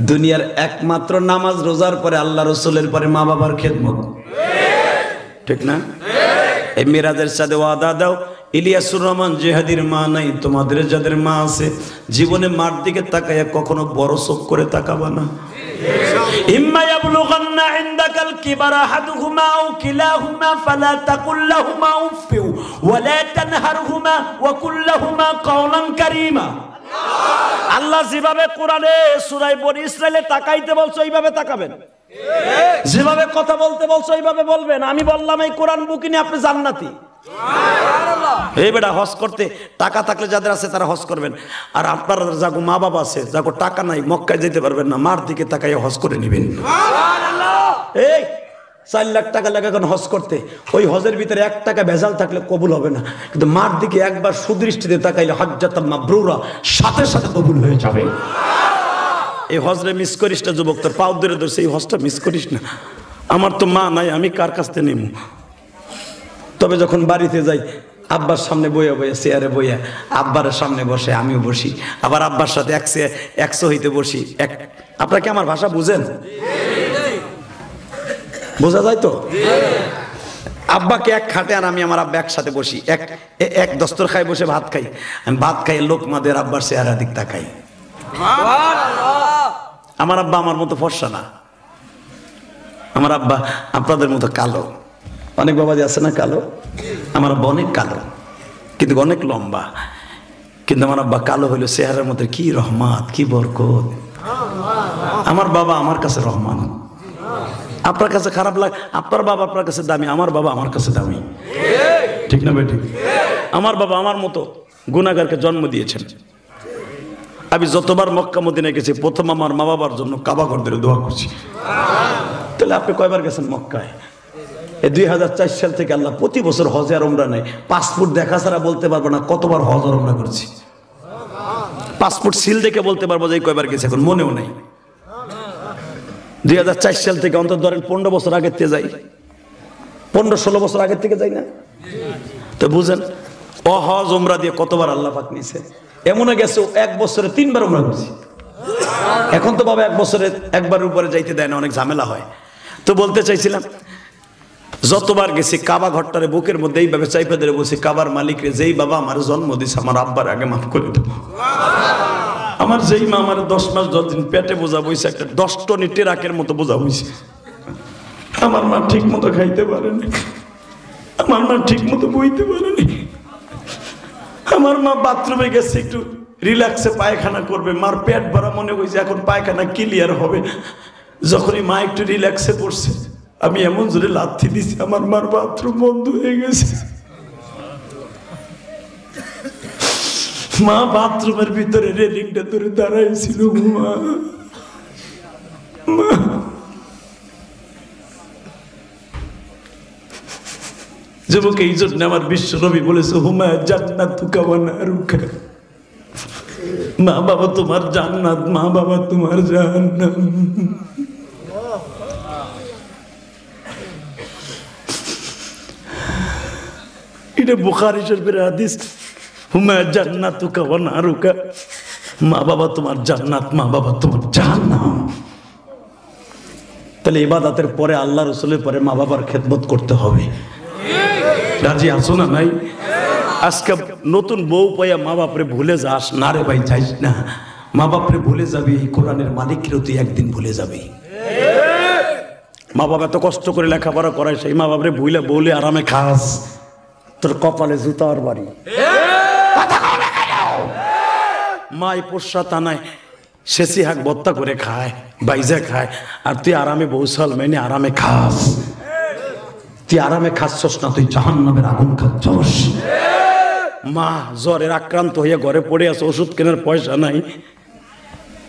দুনিয়ার একমাত্র নামাজ রোজার পরে আল্লাহ রসুলের পরে মা বাবার খেদমত, ঠিক না? এই মিরাজের সাথে ওয়াদা দাও, ইলিয়াসুর রহমান জেহাদির মা নাই, তোমাদের যাদের মা আছে জীবনে মার দিকে তাকাইয়া কখনো বড় চোখ করে তাকাবা না। ইম্মা ইয়াবলুগান্না ইনদাকাল কিবারা আহাদুহুমা আও কিলাহুমা ফালা তাকুল লাহুমা উফ ওয়া লা তানহারহুমা ওয়া কুল লাহুমা কাওলান কারীমা। আল্লাহ যেভাবে কোরআনে সূরা বনী ইসরাইলে তাকাইতে বলছো এইভাবে তাকাবেন, যেভাবে কথা বলতে বলছো এইভাবে বলবেন। আমি বললাম এই কোরআন বুক নিয়ে আপনি জান্নাতি। এই বেটা হজ করতে টাকা থাকলে যাদের আছে তারা হজ করবেন, আর আপনারা যাগো মা বাবা আছে যাগো টাকা নাই মক্কায় যেতে পারবেন না, মার দিকে তাকাইয়া হজ করে নেবেন। এই 4 লাখ টাকা লাগে এখন হজ করতে, ওই হজের ভিতরে 1 টাকা ভেজাল থাকলে কবুল হবে না, কিন্তু মার দিকে একবার সুদৃষ্টিতে তাকাইলে হজ্জাতাম মাবরুরা সাথে সাথে কবুল হয়ে যাবে। এই হজরে মিস করিস না যুবক, তোর পাও ধরে ধরছে, এই হজটা মিস করিস না। আমার তো মা নাই, আমি কার কাছ থেকে নেব? তবে যখন বাড়িতে যাই আব্বার সামনে বইয়া বইয়া চেয়ারে বইয়া আব্বার সামনে বসে আমিও বসি, আবার আব্বার সাথে একশো হইতে বসি। আপনারা কি আমার ভাষা বুঝেন? বোঝা যায় তো? আব্বাকে এক খাটে আর আমি আমার আব্বা একসাথে বসি, এক দস্তর খাই বসে ভাত খাই। আমি ভাত খাই লোকমাদের আব্বার চেহারা দিক তাকাই। আমার আব্বা আমার মতো ফর্সা না, আমার আব্বা আপনাদের মতো কালো। অনেক বাবাজি আছে না কালো, আমার আব্বা অনেক কালো কিন্তু অনেক লম্বা, কিন্তু আমার আব্বা কালো হইলো চেহারার মধ্যে কি রহমত কি বরকত। আমার বাবা আমার কাছে রহমান। আপনার কাছে খারাপ লাগে, আপনার বাবা আপনার কাছে দামি, আমার বাবা আমার কাছে দামি, ঠিক না বেটি? আমার বাবা আমার মতো গুনাহগারকে জন্ম দিয়েছেন। আমি যতবার মক্কা মদিনায় গেছি প্রথম আমার মা বাবার জন্য কাবা ঘর ধরে দোয়া করছি। তাহলে আপনি কয়বার গেছেন মক্কায়? এই 2004 সাল থেকে আল্লাহ প্রতি বছর হজ আর উমরা নেই, পাসপোর্ট দেখা ছাড়া বলতে পারবো না কতবার হজ আর উমরা করেছি। পাসপোর্ট সিল দেখে বলতে পারবো যে কয়বার গেছে, এখন মনেও নেই। 2004 সাল থেকে অন্তত ধরেন 15 বছর আগের থেকে যাই, 15-16 বছর আগের থেকে যাই না? তো বুঝেন ও হজ উমরা দিয়ে কতবার আল্লাহ পাক নিয়েছে। এমনও গেছে 1 বছরে 3 বার উমরা করছি। এখন তো বাবা 1 বছরে একবার উপরে যাইতে দেয় না, অনেক ঝামেলা হয়। তো বলতে চাইছিলাম যতবার গেছি কাবা ঘরটারে বুকের মধ্যে এইভাবে চাইপা ধরে বসে কাবার মালিকরে, যেই বাবা আমার জন্ম দিছে আমার আব্বার আগে মাফ করে দেব। আমার যেই মা আমার 10 মাস 10 দিন পেটে বোঝা বইছে, একটা 10 টনি টেরাকের মতো বোঝা বইছে। আমার মা ঠিক মতো খাইতে পারেনি, আমার মা ঠিক মতো বইতে পারেনি। আমার মা বাথরুমে গেছে একটু রিল্যাক্সে পায়খানা করবে, মার পেট ভরা মনে হয়েছে এখন পায়খানা ক্লিয়ার হবে। যখনই মা একটু রিল্যাক্সে পড়ছে আমি এমন জোরে লাথি দিছি আমার মার বাথরুম বন্ধ হয়ে গেছে। মা বাথরুমের ভিতরে রেলিংটা ধরে দাঁড়াইছিল। যুবক এই জন্য আমার বিশ্ব নবী বলেছে হুমা জান্নাতুকা ওয়া নারুকা, মা বাবা তোমার জান্নাত, মা বাবা তোমার জাহান্নাম। এটা বুখারী শরীফের হাদিস, হুমা জান্নাতুকা ওয়া নারুকা, মা বাবা তোমার জান্নাত, মা বাবা তোমার জাহান্নাম। তাহলে ইবাদতের পরে আল্লাহ রাসূলের পরে মা বাবার খেদমত করতে হবে। রাজি আছো না ভাই? আজকে নতুন বউ পাইয়া মা বাপরে ভুলে যাস না রে ভাই, যাইস না। মা বাপরে ভুলে যাবি, কোরআনের মালিককেও তুই একদিন ভুলে যাবি। মা বাবা এত কষ্ট করে লেখাপড়া করায়, সেই মা বাপরে ভুলে বলে আরামে খাস, তোর কপালে জুতার বাড়ি। মাই পোষা টানায় শেষি হাক বত্তা করে খায়, বাইজা খায়, আর তুই আরামে বৌসাল মেনে আরামে খাস। তুই আরামে খাচ্ছস না, তুই জাহান্নামের আগুন খাচ্ছস। মা জ্বরের আক্রান্ত হয়ে ঘরে পড়ে আছে, ওষুধ কেনার পয়সা নাই,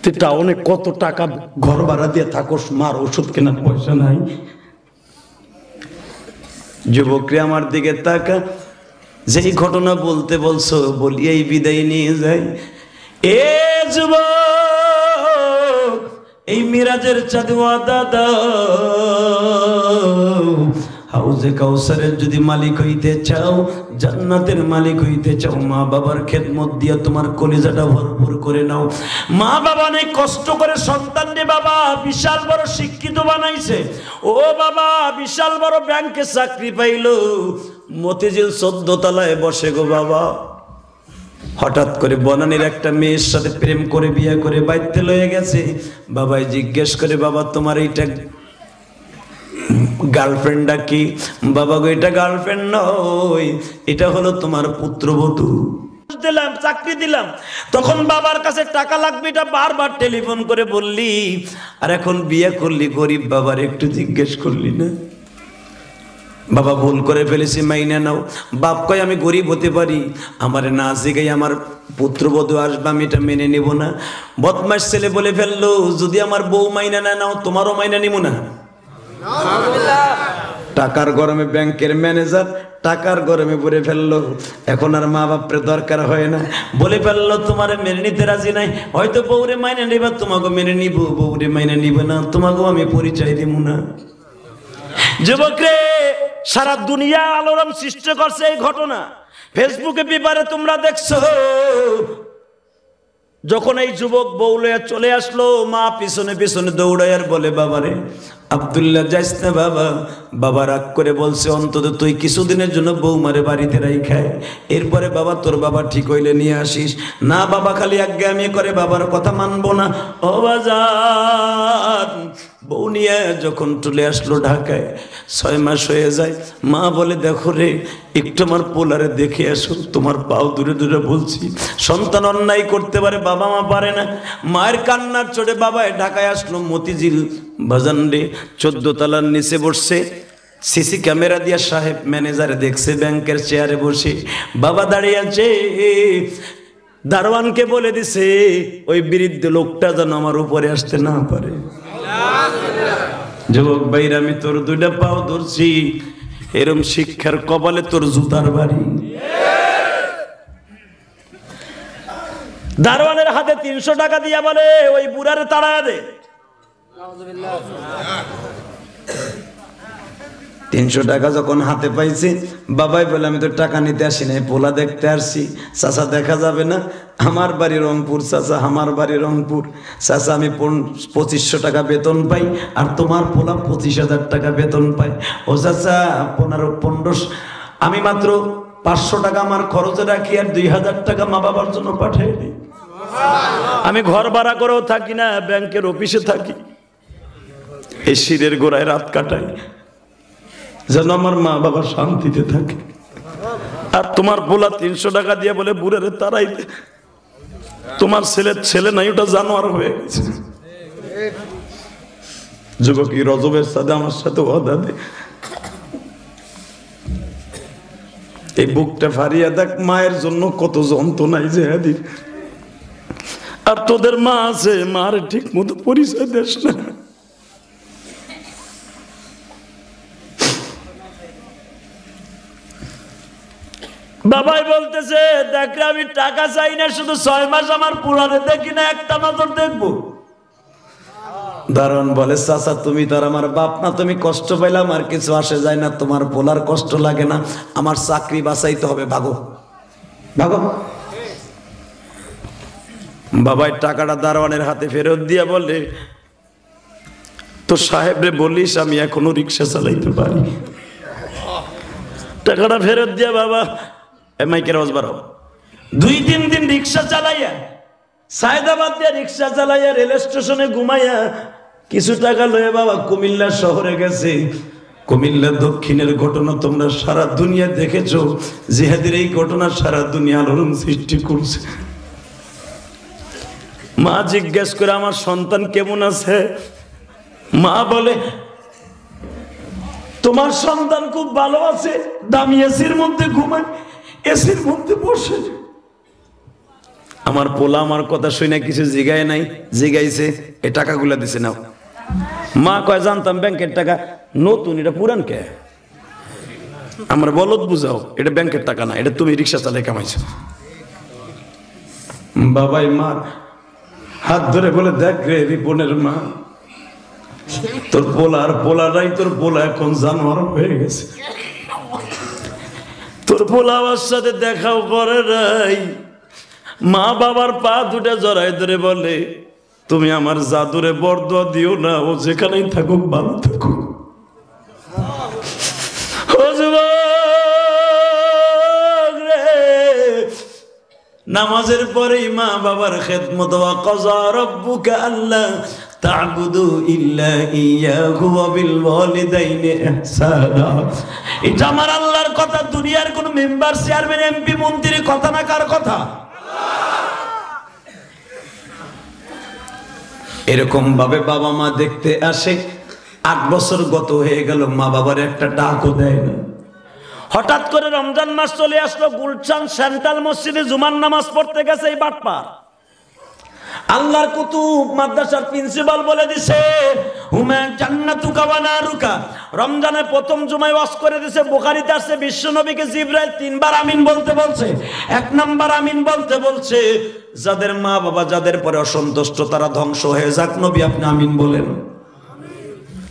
তুই টাউনে কত টাকা ঘর ভাড়া দিয়ে থাকস, মার ওষুধ কেনার পয়সা নাই। যুবকরে আমার দিকে তাকা, যেই ঘটনা বলতে বলছো বলি এই বিদায় নিয়ে যাই। এ যুবক এই মিরাজের চাঁদ ওয়াদা দাও, হাউজে কাউসারের যদি মালিক হইতে চাও, জান্নাতের মালিক হইতে চাও, মা বাবার খেদমত দিয়া তোমার কলিজাটা ভরপুর করে নাও। মা বাবা অনেক কষ্ট করে সন্তানকে বাবা বিশাল বড় শিক্ষিত বানাইছে, ও বাবা বিশাল বড় ব্যাংকে চাকরি পাইলো, মতিঝিল 14 তলায় বসে গো বাবা। হঠাৎ করে বনানীর একটা মেয়ের সাথে প্রেম করে বিয়ে করে বাইতে লয়ে গেছে। বাবাই জিজ্ঞেস করে, বাবা তোমার এইটা গার্লফ্রেন্ডটা কি? বাবা গো এটা গার্লফ্রেন্ড নয়, এটা হলো তোমার পুত্রবধূ। দিলাম, চাকরি দিলাম, তখন বাবার কাছে টাকা লাগবে, এটা বারবার টেলিফোন করে বললি, আর এখন বিয়ে করলি গরিব বাবার একটু জিজ্ঞেস করলি না? বাবা ভুল করে ফেলেছি, মাইনা নাও। বাপ কয় আমি গরিব হতে পারি, আমার না জিগাই আমার পুত্রবধূ আসবে, আমি এটা মেনে নেব না। বদমাস ছেলে বলে ফেললো, যদি আমার বউ মাইনা না নাও তোমারও মাইনা নিব না। টাকার গরমে ব্যাংকের ম্যানেজার টাকার গরমে বলে ফেললো, এখন আর মা বাপরে দরকার হয় না, বলে ফেললো তোমার মেনে নিতে রাজি নাই, হয়তো বউরে মাইনে নিবা, তোমাকে মেনে নিব, বউরে মাইনে নিব না, তোমাকেও আমি পরিচয় দিব না। যুবক রে, সারা দুনিয়া আলোড়ন সৃষ্টি করছে এই ঘটনা, ফেসবুকে পেপারে তোমরা দেখছো। যখন এই যুবক বউ লইয়া চলে আসলো, মা পিছনে পিছনে দৌড়ায় আর বলে, বাবারে আব্দুল্লাহ যাইস না বাবা। বাবা রাগ করে বলছে, অন্তত তুই কিছুদিনের জন্য বৌমারে বাড়িতে রাইখায়, এরপরে বাবা তোর বাবা ঠিক হইলে নিয়ে আসিস। না বাবা খালি আজ্ঞামি করে, বাবার কথা মানবো না। ও বাজার, বউ নিয়ে যখন চলে আসলো ঢাকায়, 6 মাস হয়ে যায়। মা বলে, দেখো রে একটু আমার পোলারে দেখে আসো, তোমার পাও দূরে দূরে বলছি। সন্তান অন্যায় করতে পারে, বাবা মা পারে না। মায়ের কান্নার চোটে বাবায় ঢাকায় আসলো। মতিঝিল বাজান রে 14 তলার নিচে বসছে, সিসি ক্যামেরা দিয়া সাহেব ম্যানেজারে দেখছে ব্যাংকের চেয়ারে বসে বাবা দাঁড়িয়ে আছে। দারোয়ানকে বলে দিছে, ওই বৃদ্ধ লোকটা যেন আমার উপরে আসতে না পারে। যুবক ভাইরা, আমি তোর 2টা পাও ধরছি, এরম শিক্ষার কপালে তোর জুতার বাড়ি। দারোয়ানের হাতে 300 টাকা দিয়া বলে, ওই বুড়ারে তাড়া দে। 300 টাকা যখন হাতে পাইছি, বাবাই বলে, আমি তো টাকা নিতে আসি নাই, পোলা দেখতে আসছি। চাচা দেখা যাবে না? আমার বাড়ি রংপুর চাচা, আমার বাড়ি রংপুর চাচা, আমি 2500 টাকা বেতন পাই, আর তোমার পোলা 25,000 টাকা বেতন পাই। ও চাচা 1500, আমি মাত্র 500 টাকা আমার খরচে রাখি, আর 2000 টাকা মা বাবার জন্য পাঠাই দিই। আমি ঘর ভাড়া করেও থাকি না, ব্যাংকের অফিসে থাকি, এই শিরের গোড়ায় রাত কাটাই, যেন আমার মা বাবা শান্তিতে থাকে। আর তোমার পোলা 300 টাকা দিয়ে বলে বুড়ারে তারাইতে, তোমার ছেলে নাই, ওটা জানোয়ার হয়ে গেছে। যুবক রজবের সাথে আমার সাথে ওয়াদা দে, এই বুকটা ফারিয়া দেখ, মায়ের জন্য কত যন্ত্রণাই জেহাদির। আর তোদের মা আছে, মার ঠিক মতো পরিচয় দেশ না। বাবাই বলতেছে, দেখ আমি টাকা চাই না, শুধু 6 মাস আমার পুরানে দেখি না, একটা নজর দেখবো। দারোয়ান বলে, চাচা তুমি তো আর আমার বাপ না, তুমি কষ্ট পাইলাম আর কিছু আসে যায় না, তোমার পোলার কষ্ট লাগে না, আমার চাকরি বাঁচাইতে হবে, ভাগো ভাগো। বাবাই টাকাটা দারোয়ানের হাতে ফেরত দিয়ে বলে, তো সাহেব রে বলিস আমি এখনো রিক্সা চালাইতে পারি। টাকাটা ফেরত দিয়া বাবা মাইকের আওয়াজ বাড়াও। 2-3 দিন রিক্সা চালাইয়া, সায়দাবাদ দিয়ে রিক্সা চালাইয়া রেল স্টেশনে ঘুমাইয়া কিছু টাকা লয়ে বাবা কুমিল্লা শহরে গেছে। কুমিল্লা দক্ষিণের ঘটনা তোমরা সারা দুনিয়া দেখেছো, জিহাদের এই ঘটনা সারা দুনিয়া আলোড়ন সৃষ্টি করছে। মা জিজ্ঞেস করে, আমার সন্তান কেমন আছে? মা বলে, তোমার সন্তান খুব ভালো আছে, দামি এসির মধ্যে ঘুমায়, এসির মধ্যে বসে। আমার পোলা আমার কথা শুনে কিছু জিগায় নাই, জিগাইছে, এই টাকাগুলা দিছে নাও। মা কয়, জানতাম ব্যাংকের টাকা নতুন, এটা পুরান কে? আমার বলদ বুঝাও, এটা ব্যাংকের টাকা না, এটা তুমি রিক্সা চালিয়ে কামাইছো। বাবাই মার হাত ধরে বলে, দেখ রে রিপনের মা, তোর পোলা নাই, তোর পোলা এখন জানোয়ার হয়ে গেছে। তোর পোলা আমার সাথে দেখাও করে নাই। মা বাবার পা দুটা জড়াই ধরে বলে, তুমি আমার জাদুরে বরদোয়া দিও না, ও যেখানেই থাকুক ভালো থাকুক। নামাজের পরেই মা বাবার খেদমত, ওয়া কাযা রাব্বুকা আল্লা তা'বুদু ইল্লা ইয়্যাহু ওয়া বিল ওয়ালিদাইনি ইহসানা। এটা আমার আল্লাহর কথা, দুনিয়ার কোন মেম্বার, চেয়ারম্যান, এমপি, মন্ত্রীর কথা না, কার কথা? এরকম ভাবে বাবা মা দেখতে আসে। 8 বছর গত হয়ে গেল, মা বাবার একটা ডাকও দেয় না। হঠাৎ করে রমজান মাস চলে আসলো, গুলশান সেন্ট্রাল মসজিদে জুমার নামাজ পড়তে গেছে এই বাটপার। আল্লাহর কুতুব মাদ্রাসার প্রিন্সিপাল বলে দিছে, হুমা জান্নাতুকা ওয়া নারুকা। রমজানে প্রথম জুমায় ওয়াজ করে দিছে, বুখারীতে আসছে বিশ্ব নবীকে জিবরাইল 3 বার আমিন বলতে বলছে। 1 নাম্বার আমিন বলতে বলছে, যাদের মা বাবা যাদের পরে অসন্তুষ্ট তারা ধ্বংস হয়ে যাক, নবী আপনি আমিন বলেন।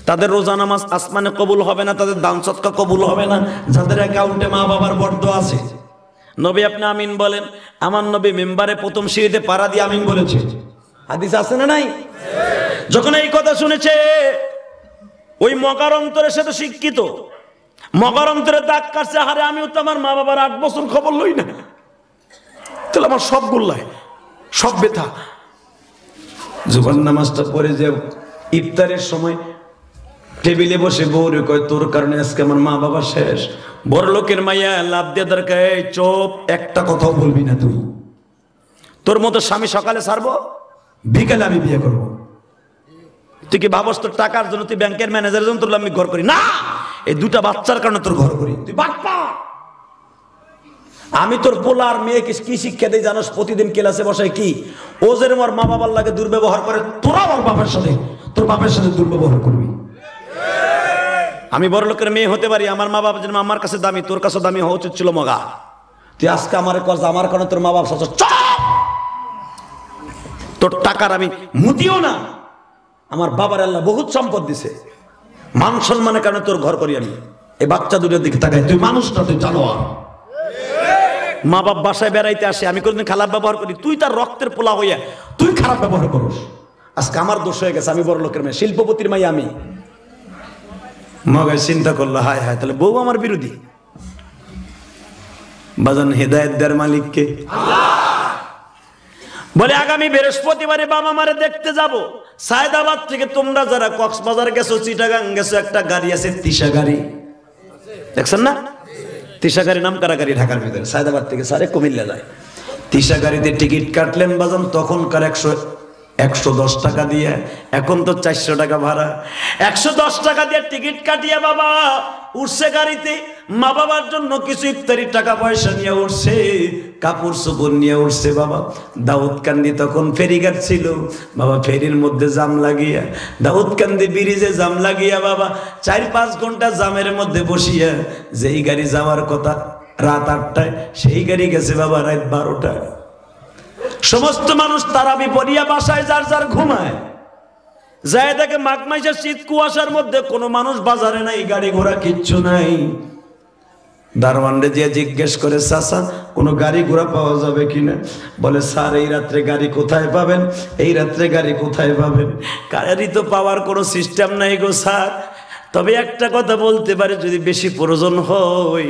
তাদের রোজা নামাজ আসমানে কবুল হবে না, তাদের দান সদকা কবুল হবে না, যাদের অ্যাকাউন্টে মা বাবার বরদোয়া আছে, নবী আপনি আমিন বলেন। আমার নবী মিম্বারে প্রথম সিঁড়িতে পাড়া দিয়ে আমিন বলেছে। হাদিস আছে না নাই? যখন এই কথা শুনেছে, ওই মগার অন্তরে, সে তো শিক্ষিত, মগার অন্তরে দাগ কাটছে, হারে আমিও তো আমার মা বাবার 8 বছর খবর লই না, তাহলে আমার সব গুল্লায় সব ব্যথা। জুমার নামাজটা পড়ে যে ইফতারের সময় টেবিলে বসে বউরে কয়, তোর কারণে আজকে আমার মা বাবা শেষ। বড় লোকের মাইয়া লাভ দিয়ে দরকার, চোপ, একটা কথাও বলবি না তুই। তোর মতো স্বামী সকালে ছাড়বো, বিকালে আমি বিয়ে করবো। তুই কি ভাবস তোর টাকার জন্য, তুই ব্যাংকের ম্যানেজারের জন্য তোর আমি ঘর করি না? এই 2টা বাচ্চার কারণে তোর ঘর করি। তুই বাটপা। আমি তোর পোলা আর মেয়েকে কি শিক্ষা দেই জানোস? প্রতিদিন ক্লাসে বসায় কি, ও যেরকম ওর মা বাবার লাগে দুর্ব্যবহার করে, তোরা ওর বাবার সাথে, তোর বাপের সাথে দুর্ব্যবহার করবি। আমি বড় লোকের মেয়ে হতে পারি, আমার মা বাবা যেন আমার কাছে দামি, তোর কাছে দামি হওয়া উচিত ছিল মগা। তুই আজকে আমার কথা, আমার কারণে তোর মা বাবা সচ, তোর টাকার আমি মুদিও না। আমার বাবার আল্লাহ বহুত সম্পদ দিছে, মান সম্মানের কারণে তোর ঘর করি আমি। এই বাচ্চা দুটোর দিকে তাকাই, তুই মানুষ না, তুই জানোয়ার। মা বাপ বাসায় বেড়াইতে আসে, আমি কোনদিন খারাপ ব্যবহার করি, তুই তার রক্তের পোলা হইয়া তুই খারাপ ব্যবহার করস। আজকে আমার দোষ হয়ে গেছে, আমি বড় লোকের মেয়ে, শিল্পপতির মাই আমি। মগায় চিন্তা করলো, হায় হায়, তাহলে বউ আমার বিরোধী। বাজান হেদায়েত দেয়ার মালিককে বলে, আগামী বৃহস্পতিবারে বাবা মারে দেখতে যাব সায়দাবাদ থেকে। তোমরা যারা কক্সবাজার গেছো, চিটাগাং গেছো, একটা গাড়ি আছে তিশা গাড়ি, দেখছেন না? তিশা গাড়ি নাম কারা গাড়ি, ঢাকার ভিতরে সায়দাবাদ থেকে সারে কুমিল্লা যায়। তিশা গাড়িতে টিকিট কাটলেন বাজান, তখনকার 110 টাকা দিয়ে, এখন তো 400 টাকা ভাড়া। 110 টাকা দিয়ে টিকিট কাটিয়ে বাবা উঠছে গাড়িতে। মা বাবার জন্য কিছু ইফতারির টাকা পয়সা নিয়ে উঠছে, কাপড় চোপড় নিয়ে উঠছে। বাবা দাউদকান্দি তখন ফেরিঘাট ছিল, বাবা ফেরির মধ্যে জাম লাগিয়া, দাউদকান্দি ব্রিজে জাম লাগিয়া বাবা 4-5 ঘন্টা জামের মধ্যে বসিয়া, যেই গাড়ি যাওয়ার কথা রাত 8টায়, সেই গাড়ি গেছে বাবা রাত 12টায়। সমস্ত মানুষ তারাবি পড়িয়া বাসায় যার যার ঘুমায়। যায় দেখে মাঘ মাসের শীত কুয়াশার মধ্যে কোনো মানুষ বাজারে নাই, গাড়ি ঘোড়া কিচ্ছু নাই। দারওয়ানরে দিয়ে জিজ্ঞেস করে, চাচা কোনো গাড়ি ঘোড়া পাওয়া যাবে কিনা? বলে, স্যার এই রাত্রে গাড়ি কোথায় পাবেন, এই রাত্রে গাড়ি কোথায় পাবেন? গাড়ি তো পাওয়ার কোনো সিস্টেম নাই গো স্যার, তবে একটা কথা বলতে পারি, যদি বেশি প্রয়োজন হয়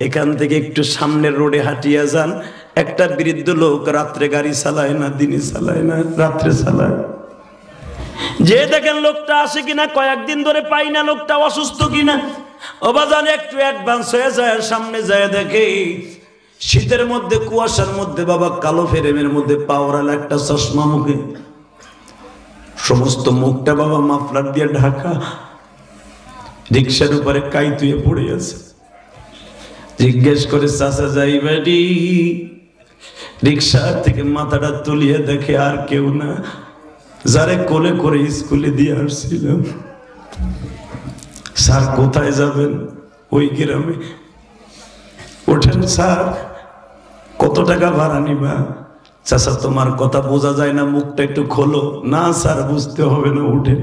এখান থেকে একটু সামনের রোডে হাঁটিয়ে যান। একটা বৃদ্ধ লোক রাত্রে গাড়ি চালায় না, দিনে চালায় না, রাত্রে চালায়। যে দেখেন লোকটা আসে কিনা, কয়েকদিন ধরে পাই না, লোকটা অসুস্থ কিনা। অবাজান একটু অ্যাডভান্স হয়ে যায়, সামনে যায় দেখে শীতের মধ্যে কুয়াশার মধ্যে বাবা কালো ফ্রেমের মধ্যে পাওয়ার একটা চশমা মুখে, সমস্ত মুখটা বাবা মাফলার দিয়ে ঢাকা, রিক্সার উপরে কাইতুয়ে পড়ে আছে। জিজ্ঞেস করে, চাচা যাই বাড়ি? রিক্সা থেকে মাথাটা তুলিয়ে দেখে আর কেউ না, যারে কোলে করে স্কুলে দিয়ে আসছিলাম। স্যার কোথায় যাবেন? ওই গ্রামে। ওঠেন স্যার, কত টাকা ভাড়া নিবা? চাচা তোমার কথা বোঝা যায় না, মুখটা একটু খোলো। না স্যার বুঝতে হবে না, উঠেন।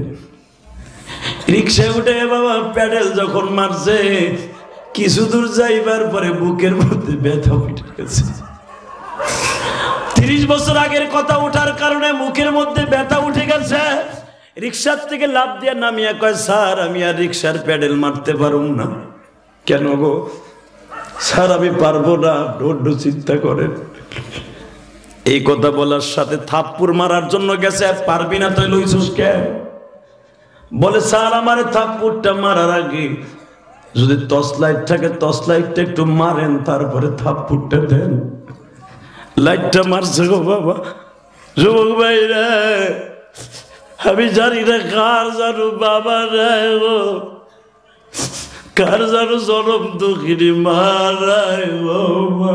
রিক্সায় উঠে বাবা প্যাডেল যখন মারছে, কিছু দূর যাইবার পরে বুকের মধ্যে ব্যথা উঠে গেছে। 30 বছর আগের কথা ওঠার কারণে মুখের মধ্যে ব্যথা উঠে গেছে। রিক্সার থেকে লাফ দিয়ে নামিয়া কয়, স্যার আমি আর রিক্সার প্যাডেল মারতে পারুম না। কেন গো? স্যার আমি পারবো না। ডোড্ডু চিন্তা করেন। এই কথা বলার সাথে থাপ্পড় মারার জন্য গেছে। পারবি না তুই লইছিস কে? বলে স্যার আমার থাপ্পড়টা মারার আগে যদি টর্চ লাইট থাকে টর্চ লাইটটা একটু মারেন, তারপরে থাপ্পড়টা দেন। লাইটটা মারছে গো বাবা। যুবক ভাই রে, আমি জানি না কার জানো বাবা রে গো, কার জানো জনম দুঃখিনী মারায় গো মা।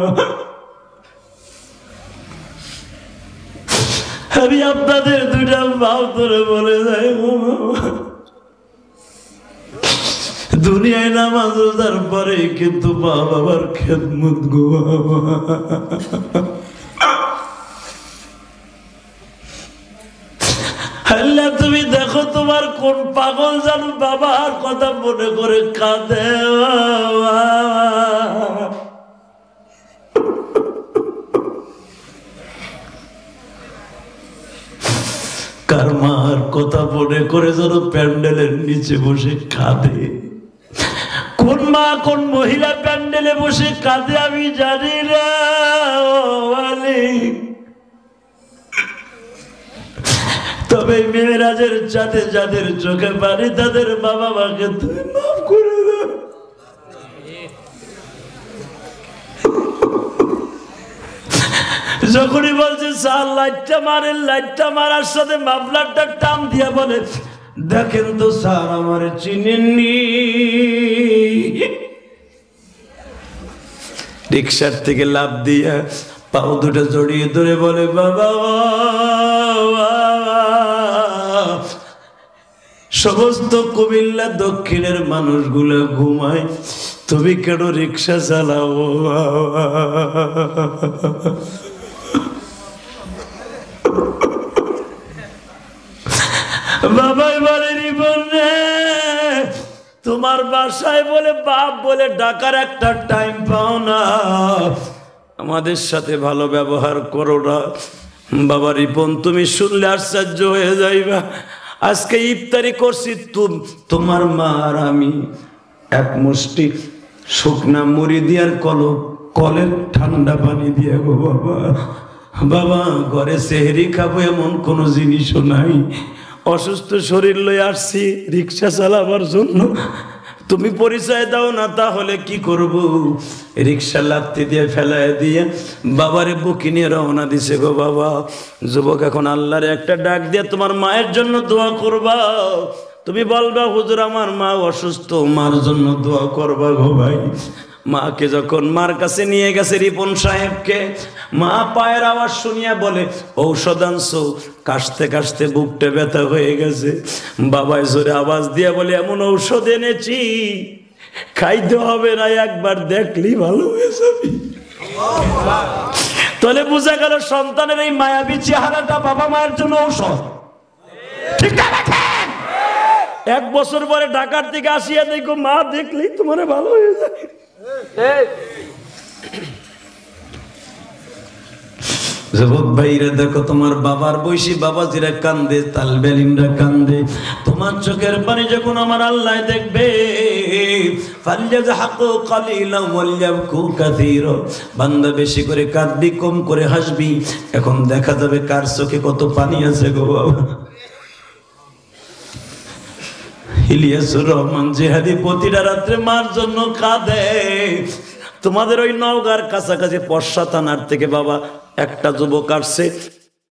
আমি আপনাদের দুটা ভাব ধরে বলে যাই গো বাবা, দুনিয়ায় নামাজ রোজার পরে কিন্তু মা বাবার খেদমত গো বাবা। আল্লাহ তুমি দেখো তোমার কোন পাগল জানো বাবার কথা মনে করে কাঁদে। কার মার কথা মনে করে যেন প্যান্ডেলের নিচে বসে কাঁদে। কোন মা কোন মহিলা প্যান্ডেলে বসে কাঁদে আমি জানি না। তবে মেয়েরাজের চাঁদে যাদের চোখে পানি, তাদের বাবা মাকে তুমি মাফ করে দাও। যখনই বলছে স্যার লাইটটা মারেন, লাইটটা মারার সাথে মাফলারটা টান দিয়া বলে, দেখেন তো স্যার আমার চিনেননি। রিক্সার থেকে লাফ দিয়া পাও দুটো জড়িয়ে ধরে বলে, বাবা সমস্ত কুমিল্লা দক্ষিণের মানুষগুলো ঘুমায়, তুমি কেন রিক্সা চালাও? বাবাই বলে, রিপন রে তোমার বাসায় বলে বাপ বলে ডাকার একটা টাইম পাও না, আমাদের সাথে ভালো ব্যবহার করো না। বাবা রিপন তুমি শুনলে আশ্চর্য হয়ে যাইবা। আজকে ইফতারি করছি তোমার মা আর আমি, এক মুষ্টি শুকনা মুড়ি দিয়ার কলের ঠান্ডা পানি দিয়ে গো বাবা। বাবা ঘরে সেহরি খাবো এমন কোনো জিনিসও নাই। অসুস্থ শরীর লয়ে আসছি রিক্সা চালাবার জন্য, তুমি পরিচয় দাও না, তাহলে কি করব? রিক্সা লাত্তি দিয়ে ফেলায় দিয়ে বাবারে বুকি নিয়ে রওনা দিছে গো বাবা। যুবক এখন আল্লাহর একটা ডাক দিয়ে তোমার মায়ের জন্য দোয়া করবা। তুমি বলবা হুজুর আমার মা অসুস্থ, মার জন্য দোয়া করবা গো ভাই। মাকে যখন মার কাছে নিয়ে গেছে রিপন সাহেবকে, মা পায়ের আওয়াজ শুনিয়া বলে, ঔষধ আনছো? কাশতে কাশতে বুকটা ব্যথা হয়ে গেছে। বাবাই জোরে আওয়াজ দিয়ে বলে, এমন ঔষধ এনেছি খাইতে হবে না, একবার দেখলি ভালো হয়ে যাবি। তাহলে বোঝা গেল সন্তানের এই মায়াবী চেহারাটা বাবা মায়ের জন্য ঔষধ। ঠিক আছে? 1 বছর পরে ঢাকার থেকে আসিয়া দেখো মা দেখলি তোমার ভালো হয়ে যায়। যুবক ভাইরা দেখো তোমার বাবার বয়সী বাবাজিরা কান্দে, তালবেলিমরা কান্দে, তোমার চোখের পানি যখন আমার আল্লাহ দেখবে, ফালয়াযহাকু কালিলান ওয়ালয়াবকু কাসীরা, বান্দা বেশি করে কাঁদবি কম করে হাসবি। এখন দেখা যাবে কার চোখে কত পানি আছে গো বাবা। ইলিয়াসুর রহমান জিহাদি প্রতিটা রাত্রে মার জন্য কাঁদে। তোমাদের ওই নওগাঁর কাছাকাছি পর্ষা থানার থেকে বাবা একটা যুবক আসছে,